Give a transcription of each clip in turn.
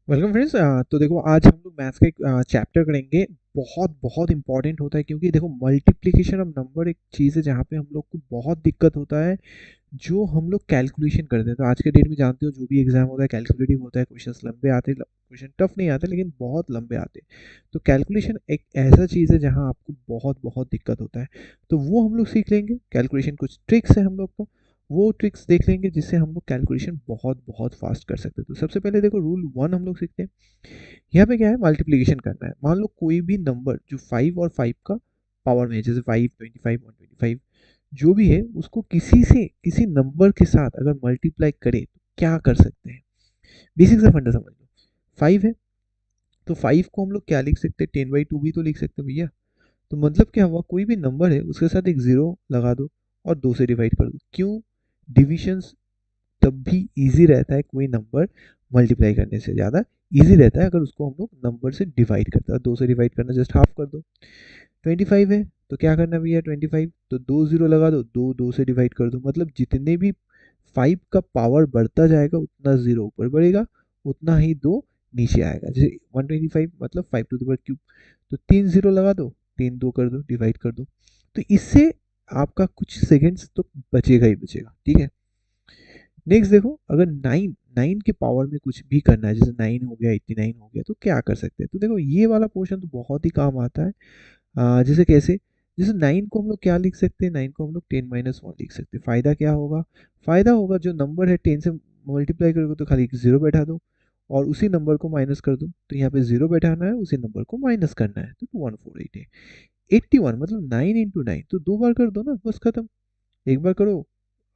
Welcome friends. तो देखो आज हम लोग मैथ्स का एक चैप्टर करेंगे। बहुत बहुत इंपॉर्टेंट होता है क्योंकि देखो मल्टीप्लिकेशन ऑफ नंबर एक चीज़ है जहाँ पे हम लोग को बहुत दिक्कत होता है जो हम लोग कैलकुलेशन करते हैं। तो आज के डेट में जानते हो जो भी एग्जाम होता है कैलकुलेटिव होता है, क्वेश्चंस लंबे आते हैं, क्वेश्चन टफ नहीं आते लेकिन बहुत लंबे आते हैं। तो कैलकुलेशन एक ऐसा चीज़ है जहाँ आपको बहुत बहुत दिक्कत होता है। तो वो हम लोग सीख लेंगे। कैलकुलेशन कुछ ट्रिक्स है हम लोग का, वो ट्रिक्स देख लेंगे जिससे हम लोग कैलकुलेशन बहुत बहुत फास्ट कर सकते हैं। तो सबसे पहले देखो रूल वन हम लोग सीखते हैं। यहाँ पे क्या है, मल्टीप्लिकेशन करना है। मान लो कोई भी नंबर जो 5 और 5 का पावर में है, जैसे 5, 25, 125 जो भी है, उसको किसी नंबर के साथ अगर मल्टीप्लाई करे तो क्या कर सकते हैं। बेसिक सा फंडा समझ लो। 5 है तो 5 को हम लोग क्या लिख सकते हैं, 10/2 भी तो लिख सकते हैं भैया। तो मतलब क्या हुआ, कोई भी नंबर है उसके साथ एक जीरो लगा दो और 2 से डिवाइड कर दो। क्यों? डिविजन तब भी इजी रहता है, कोई नंबर मल्टीप्लाई करने से ज़्यादा इजी रहता है अगर उसको हम लोग नंबर से डिवाइड करते हैं। 2 से डिवाइड करना जस्ट हाफ कर दो। 25 है तो क्या करना भैया, 25 तो 2 जीरो लगा दो, 2 2 से डिवाइड कर दो। मतलब जितने भी 5 का पावर बढ़ता जाएगा उतना जीरो ऊपर बढ़ेगा, उतना ही 2 नीचे आएगा। जैसे 125 मतलब 5 टू द पावर क्यूब, तो 3 जीरो लगा दो, 3 2 कर दो, डिवाइड कर दो। तो इससे आपका कुछ सेकंड्स तो बचेगा ही बचेगा, ठीक है। नेक्स्ट देखो, अगर 9 के पावर में कुछ भी करना है, जैसे 9 हो गया, 89 हो गया, तो क्या कर सकते हैं। तो देखो ये वाला पोर्शन तो बहुत ही काम आता है। जैसे कैसे, जैसे 9 को हम लोग क्या लिख सकते हैं, 9 को हम लोग 10 - 1 लिख सकते हैं। फ़ायदा क्या होगा, फ़ायदा होगा जो नंबर है 10 से मल्टीप्लाई करोगे तो खाली एक जीरो बैठा दो और उसी नंबर को माइनस कर दो। तो यहाँ पे जीरो बैठाना है, उसी नंबर को माइनस करना है। तो 2148 है। 81 मतलब 9 × 9, तो 2 बार कर दो ना, बस खत्म। एक बार करो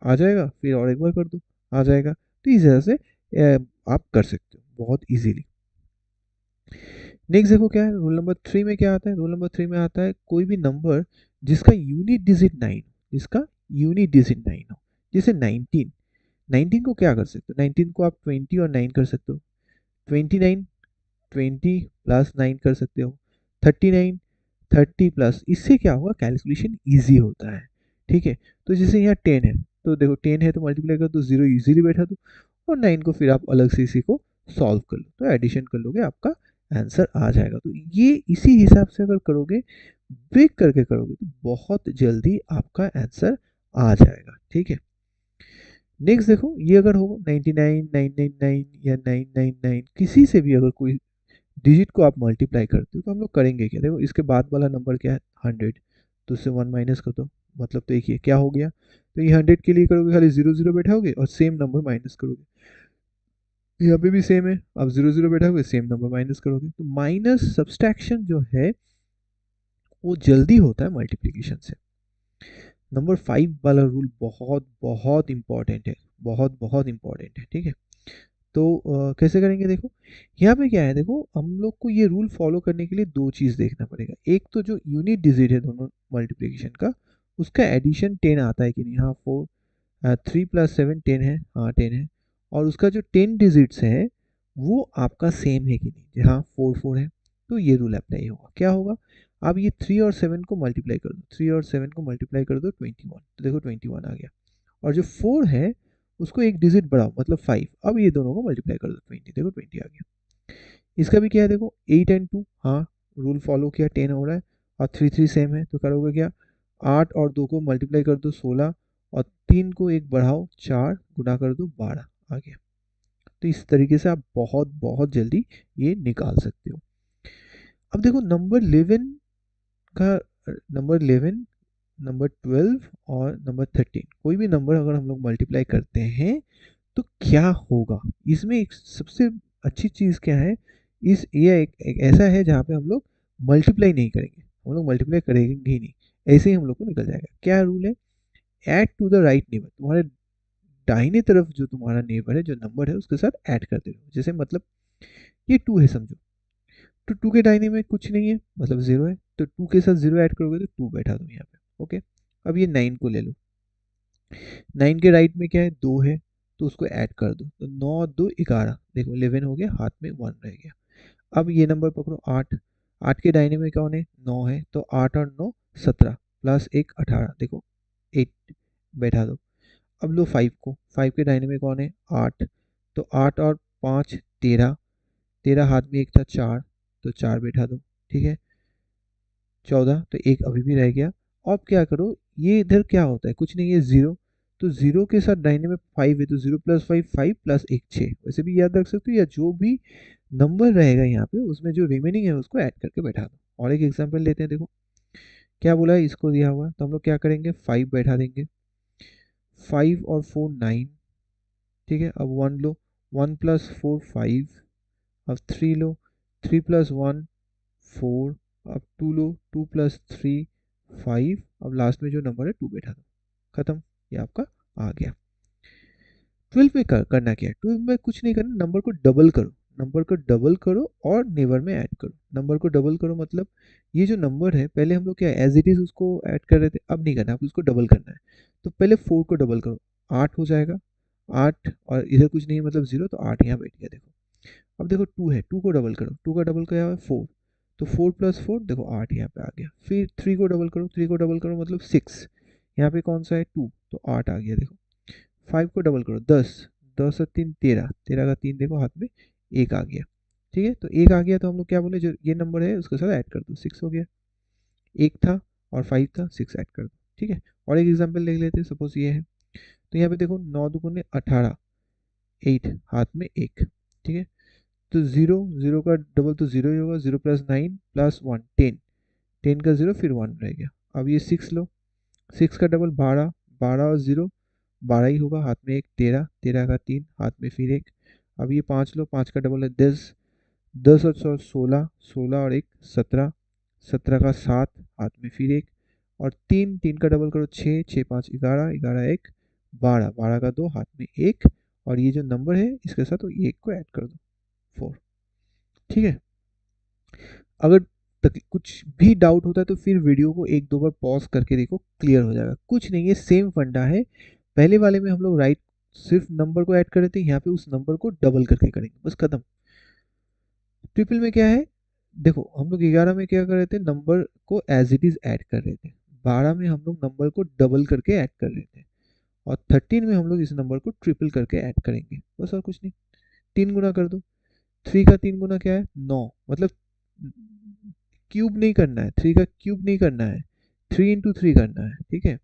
आ जाएगा, फिर और एक बार कर दो आ जाएगा। तो इस तरह से आप कर सकते हो बहुत इजीली। नेक्स्ट देखो क्या है, रूल नंबर 3 में क्या आता है। रूल नंबर 3 में आता है कोई भी नंबर जिसका यूनिट डिजिट 9, जिसका यूनिट डिजिट 9 हो। जैसे 19, 19 को क्या कर सकते हो, 19 को आप 20 और 9 कर सकते हो। 29, 20 प्लस 9 कर सकते हो। 39, 30 प्लस, इससे क्या होगा, कैलकुलेशन ईजी होता है, ठीक है। तो जैसे यहाँ 10 है तो देखो 10 है तो मल्टीप्लाई कर दो, जीरो इजीली बैठा दो और 9 को फिर आप अलग से इसी को सॉल्व कर लो, तो एडिशन कर लोगे, आपका आंसर आ जाएगा। तो ये इसी हिसाब से अगर करोगे, ब्रेक करके करोगे, तो बहुत जल्दी आपका आंसर आ जाएगा, ठीक है। नेक्स्ट देखो, ये अगर हो 99, 999 या 999, किसी से भी अगर कोई डिजिट को आप मल्टीप्लाई करते हो तो हम लोग करेंगे क्या, देखो इसके बाद वाला नंबर क्या है, 100, तो उससे 1 माइनस कर दो। मतलब तो देखिए क्या हो गया, तो ये 100 के लिए करोगे खाली जीरो जीरो बैठाओगे और सेम नंबर माइनस करोगे। यहाँ पे भी सेम है, अब जीरो जीरो बैठाओगे सेम नंबर माइनस करोगे। तो माइनस सब्सट्रैक्शन जो है वो जल्दी होता है मल्टीप्लिकेशन से। नंबर 5 वाला रूल बहुत बहुत इंपॉर्टेंट है, बहुत बहुत इंपॉर्टेंट है, ठीक है। तो कैसे करेंगे देखो, यहाँ पे क्या है, देखो हम लोग को ये रूल फॉलो करने के लिए दो चीज़ देखना पड़ेगा। एक तो जो यूनिट डिजिट है दोनों मल्टीप्लिकेशन का, उसका एडिशन 10 आता है कि नहीं। हाँ, 3 + 7 10 है, हाँ 10 है। और उसका जो 10 डिजिट्स है वो आपका सेम है कि नहीं, हाँ 4 4 है। तो ये रूल अप्लाई होगा, क्या होगा, आप ये 3 और 7 को मल्टीप्लाई कर दो, 3 और 7 को मल्टीप्लाई कर दो 21, तो देखो 21 आ गया। और जो 4 है उसको एक डिजिट बढ़ाओ, मतलब 5। अब ये दोनों को मल्टीप्लाई कर दो 20, देखो 20 आ गया। इसका भी क्या है देखो, 8 और 2, हाँ रूल फॉलो किया, 10 हो रहा है। और 3 3 सेम है तो करोगे क्या, 8 और 2 को मल्टीप्लाई कर दो 16, और 3 को एक बढ़ाओ 4 गुना कर दो 12 आ गया। तो इस तरीके से आप बहुत बहुत जल्दी ये निकाल सकते हो। अब देखो नंबर 11 का, नंबर 11, नंबर 12 और नंबर 13, कोई भी नंबर अगर हम लोग मल्टीप्लाई करते हैं तो क्या होगा। इसमें एक सबसे अच्छी चीज़ क्या है, इस ये एक ऐसा है जहाँ पे हम लोग मल्टीप्लाई नहीं करेंगे, हम लोग मल्टीप्लाई करेंगे ही नहीं, ऐसे ही हम लोग को निकल जाएगा। क्या रूल है, add to the right neighbour, तुम्हारे दाहिने तरफ जो तुम्हारा नेबर है, जो नंबर है उसके साथ ऐड कर दे। जैसे मतलब ये 2 है समझो, तो 2 के दाहिने में कुछ नहीं है मतलब 0 है, तो 2 के साथ 0 ऐड करोगे तो 2 बैठा दो यहाँ पे, ओके। अब ये 9 को ले लो, 9 के राइट में क्या है, 2 है, तो उसको ऐड कर दो, तो 9 और 2 11, देखो 11 हो गया, हाथ में 1 रह गया। अब ये नंबर पकड़ो 8, 8 के दाहिने में कौन है, 9 है, तो 8 और 9 17 प्लस 1 18, देखो 8 बैठा दो। अब लो 5 को, 5 के दाहिने में कौन है, 8, तो 8 और 5 13, 13 हाथ में एक था 4, तो 4 बैठा दो, ठीक है। 14, तो एक अभी भी रह गया। अब क्या करो, ये इधर क्या होता है, कुछ नहीं है, 0, तो 0 के साथ दाहिने में 5 है, तो 0 प्लस 5 5 प्लस 1 6, वैसे भी याद रख सकते हो, या जो भी नंबर रहेगा यहाँ पे उसमें जो रिमेनिंग है उसको ऐड करके बैठा दो। और एक एग्जांपल लेते हैं, देखो क्या बोला है, इसको दिया हुआ है, तो हम लोग क्या करेंगे, 5 बैठा देंगे, 5 और 4 9, ठीक है। अब 1 लो, 1 प्लस 4 5, अब 3 लो, 3 प्लस 1 4, अब 2 लो, 2 प्लस 3 5, अब लास्ट में जो नंबर है 2 बैठा दो, खत्म, ये आपका आ गया। 12 में करना क्या है, 12 में कुछ नहीं करना, नंबर को डबल करो, नंबर को डबल करो और नेबर में ऐड करो। नंबर को डबल करो मतलब ये जो नंबर है, पहले हम लोग क्या एज इट इज उसको ऐड कर रहे थे, अब नहीं करना, अब उसको डबल करना है। तो पहले 4 को डबल करो, 8 हो जाएगा, 8 और इधर कुछ नहीं है मतलब 0, तो 8 यहाँ बैठ गया, देखो। अब देखो 2 है, 2 को डबल करो, 2 का डबल क्या है 4, तो 4 प्लस 4 देखो 8 यहाँ पे आ गया। फिर 3 को डबल करो, 3 को डबल करो मतलब 6, यहाँ पे कौन सा है 2, तो 8 आ गया, देखो। 5 को डबल करो 10, 10 और 3 13, 13 का 3 देखो हाथ में, एक आ गया, ठीक है। तो एक आ गया तो हम लोग क्या बोले, जो ये नंबर है उसके साथ ऐड कर दो, 6 हो गया। एक था और 5 था, 6 ऐड कर दो, ठीक है। और एक एग्जांपल देख लेते हैं, सपोज ये है, तो यहाँ पे देखो 9 दुगुने 18, 8 हाथ में एक, ठीक है। तो 0, 0 का डबल तो 0 ही होगा, 0 प्लस 9 प्लस 1 10, 10 का 0 फिर 1 रह गया। अब ये 6 लो, 6 का डबल 12, 12 और 0 12 ही होगा, हाथ में एक 13, 13 का 3 हाथ में फिर एक। अब ये 5 लो, 5 का डबल है 10, 10 और 16, 16 और एक 17, 17 का 7 हाथ में फिर एक, और 3, 3 का डबल करो 6, 6 5 11, 11 एक 12, 12 का 2 हाथ में एक, और ये जो नंबर है इसके साथ वो एक को ऐड कर दो 4, ठीक है। अगर कुछ भी डाउट होता है तो फिर वीडियो को एक दो बार पॉज करके देखो, क्लियर हो जाएगा। कुछ नहीं है, सेम फंडा है, पहले वाले में हम लोग राइट सिर्फ नंबर को ऐड कर रहे थे, यहाँ पे उस नंबर को डबल करके करेंगे, बस खत्म। ट्रिपल में क्या है, देखो हम लोग 11 में क्या कर रहे थे, नंबर को एज इट इज ऐड कर रहे थे, 12 में हम लोग नंबर को डबल करके ऐड कर रहे थे, और 13 में हम लोग इस नंबर को ट्रिपल करके ऐड करेंगे, बस और कुछ नहीं। 3 गुना कर दो, 3 का 3 गुना क्या है 9, मतलब क्यूब नहीं करना है, 3 का क्यूब नहीं करना है, 3 इंटू 3 करना है, ठीक है।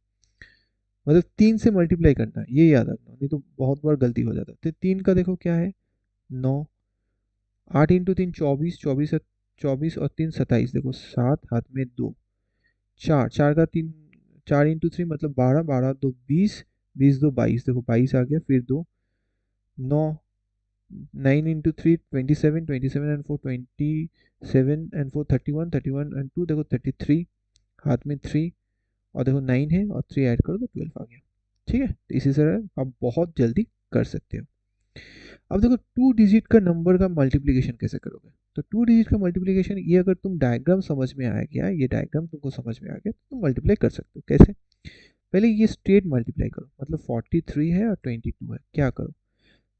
मतलब 3 से मल्टीप्लाई करना है, ये याद रखना, नहीं तो बहुत बार गलती हो जाता है। तो 3 का देखो क्या है 9, 8 इंटू 3 24, 24 24 और 3 27, देखो 7 हाथ में 2, 4, 4 का 3, 4 इंटू 3 मतलब 12, 12 2 20, 20 2 22, देखो 22 आ गया, फिर 2 9, 9 इंटू 3 27, 27 एंड 4 27 एंड 4 31, 31 एंड 2 देखो 33, हाथ में 3, और देखो 9 है और 3 ऐड करो तो 12 आ गया, ठीक है। तो इसी तरह आप बहुत जल्दी कर सकते हो। अब देखो 2 डिजिट का नंबर का मल्टीप्लिकेशन कैसे करोगे, तो 2 डिजिट का मल्टीप्लिकेशन ये, अगर तुम डायग्राम समझ में आ गया, ये डायग्राम तुमको समझ में आ गया, तो तुम मल्टीप्लाई कर सकते हो। कैसे, पहले ये स्ट्रेट मल्टीप्लाई करो, मतलब 43 है और 22 है, क्या करो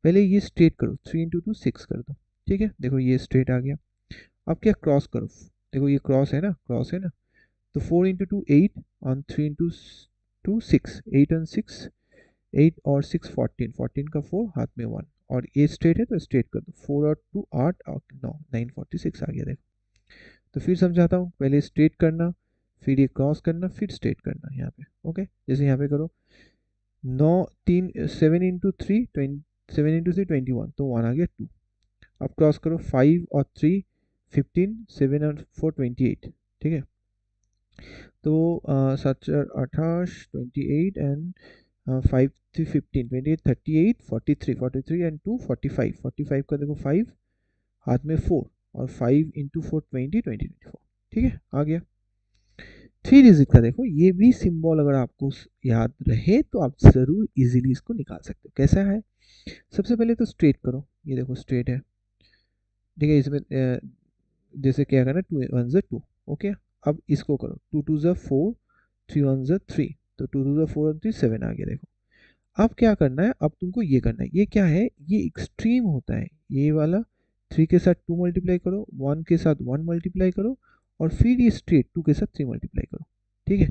पहले ये स्ट्रेट करो, 3 इंटू 2 6 कर दो, ठीक है। देखो ये स्ट्रेट आ गया। अब क्या क्रॉस करो, देखो ये क्रॉस है ना, क्रॉस है ना, तो 4 इंटू 2 8 और 3 इंटू 2 6, 8 और 6 8 और 6 14, 14 का 4 हाथ में 1, और ये स्ट्रेट है तो स्ट्रेट कर दो, 4 और 2 8 और 9 946 आ गया, देखो। तो फिर समझाता हूँ, पहले स्ट्रेट करना, फिर ये क्रॉस करना, फिर स्ट्रेट करना यहाँ पे, ओके। जैसे यहाँ पे करो 9 3 7 इंटू 3 7 इंटू 3 21, तो 1 आ गया 2। अब क्रॉस करो 5 और 3 15, 7 और 4 28, ठीक है। तो 7 4 28 28 एंड 5 3 15 28 38 43 43 एंड 2 45, 45 का देखो 5 हाथ में 4, और 5 इंटू 4 20 20 24, ठीक है आ गया। 3 डिजिट का देखो, ये भी सिंबल अगर आपको याद रहे तो आप जरूर इजीली इसको निकाल सकते हो। कैसा है, सबसे पहले तो स्ट्रेट करो, ये देखो स्ट्रेट है, ठीक है। इसमें जैसे क्या करना, 2 1 ज़ा 2, ओके। अब इसको करो 2 2 ज़ा 4, 3 1 ज़ा 3, तो 2 2 ज़ा 4 और 3 7 आ गया, देखो। अब क्या करना है, अब तुमको ये करना है, ये क्या है, ये एक्सट्रीम होता है, ये वाला 3 के साथ 2 मल्टीप्लाई करो, 1 के साथ 1 मल्टीप्लाई करो, और फिर ये स्ट्रेट 2 के साथ 3 मल्टीप्लाई करो, ठीक है।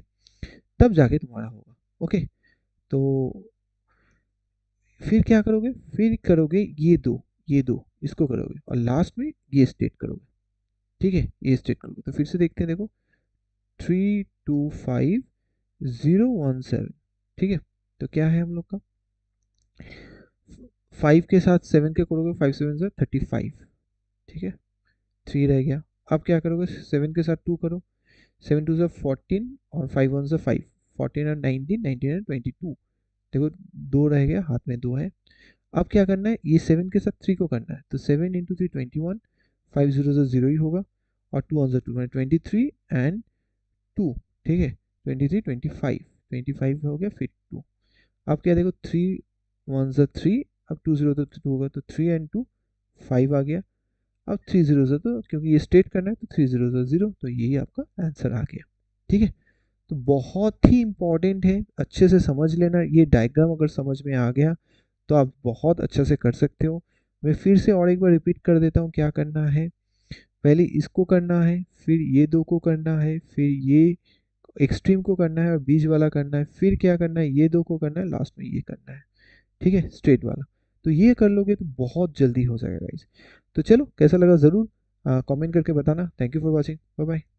तब जाके तुम्हारा होगा, ओके। तो फिर क्या करोगे, फिर करोगे ये दो, ये दो इसको करोगे और लास्ट में ये स्टेट करोगे, ठीक है, ये स्टेट करोगे। तो फिर से देखते हैं, देखो 325017, ठीक है। तो क्या है हम लोग का, 5 के साथ 7 के करोगे, 5 7 से 35, ठीक है, 3 रह गया। अब क्या करोगे, 7 के साथ 2 करो, 7 2 से 14 और 5 1 से 5, 14 और 19, 19 और 22, देखो 2 रह गया, हाथ में 2 है। अब क्या करना है, ये 7 के साथ 3 को करना है, तो 7 इंटू 3 21, 5 0 से 0 ही होगा, और 2 1 से 2 मैंने 23 एंड 2, ठीक है, 23 25, 25 हो गया, फिर 2। अब क्या देखो, 3 1 से 3, अब 2 0 तो 2 होगा, तो 3 एंड 2 5 आ गया। अब 3 0 से, तो क्योंकि ये स्टेट करना है तो 3 0 से 0, तो यही आपका आंसर आ गया, ठीक है। तो बहुत ही इंपॉर्टेंट है, अच्छे से समझ लेना। ये डायग्राम अगर समझ में आ गया तो आप बहुत अच्छे से कर सकते हो। मैं फिर से और एक बार रिपीट कर देता हूँ, क्या करना है, पहले इसको करना है, फिर ये दो को करना है, फिर ये एक्सट्रीम को करना है और बीच वाला करना है, फिर क्या करना है, ये दो को करना है, लास्ट में ये करना है, ठीक है, स्ट्रेट वाला। तो ये कर लोगे तो बहुत जल्दी हो जाएगा गाइस। तो चलो, कैसा लगा ज़रूर कमेंट करके बताना। Thank you for watching, bye bye.